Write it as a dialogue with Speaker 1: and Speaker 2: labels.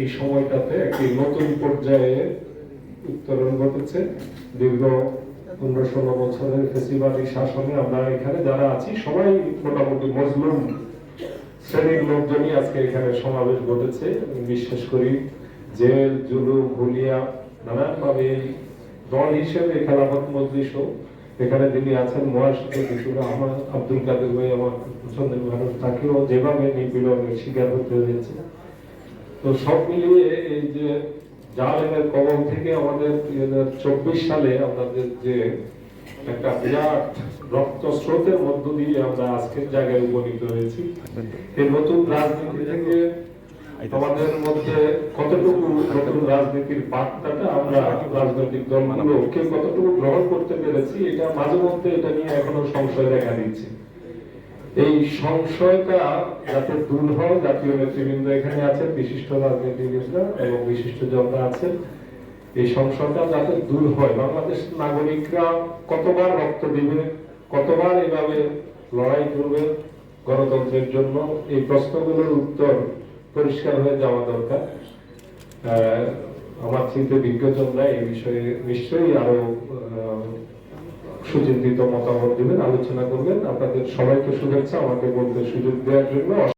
Speaker 1: এই সময়টাতে একটি নতুন পর্যায়ে উত্তরণ ঘটেছে। দীর্ঘ 15-16 বছরের ফেসিবাদী শাসনে আমরা এখানে যারা আছি সবাই মোটামুটি মজলুম শ্রেণীর লোকজনই আজকে এখানে সমাবেশ ঘটেছে। বিশ্বাস করি জেল জুলুম হুলিয়া নানানভাবে দল হিসেবে খেলাফত মজলিসও এখানে যিনি আছেন মহাসচিব বিশুর রহমান আব্দুল কাদের ভাই আমার পছন্দের মানুষ, তাকেও যেভাবে নিপীড়নের শিকার হতে হয়েছে। তো সব মিলিয়ে এই যে জালেমের কবল থেকে আমাদের 2024 সালে আমাদের যে একটা বিরাট রক্ত স্রোতের মধ্য দিয়ে আমরা আজকের জায়গায় উপনীত হয়েছি। এই নতুন রাজনীতি থেকে আমাদের মধ্যে কতটুকু নতুন রাজনীতির বার্তাটা আমরা রাজনৈতিক দলগুলো কে কতটুকু গ্রহণ করতে পেরেছি, এটা মাঝে মধ্যে এটা নিয়ে এখনো সংশয় দেখা দিচ্ছে। এই সংশয়টা যাতে দূর হয়, জাতীয় নেতৃবৃন্দ এখানে আছেন, বিশিষ্ট রাজনীতিবিদরা এবং বিশিষ্ট জনতা আছেন, এই সংশয়টা যাতে দূর হয়। বাংলাদেশ নাগরিকরা কতবার রক্ত দিবে, কতবার এভাবে লড়াই করবে গণতন্ত্রের জন্য, এই প্রশ্নগুলোর উত্তর পরিষ্কার হয়ে যাওয়া দরকার। আমার চিন্তা বিজ্ঞজনরা এই বিষয়ে নিশ্চয়ই আরো সুচিন্তিত মতামত দেবেন, আলোচনা করবেন। আপনাদের সবাইকে শুভেচ্ছা আমাকে বলতে সুযোগ দেওয়ার জন্য।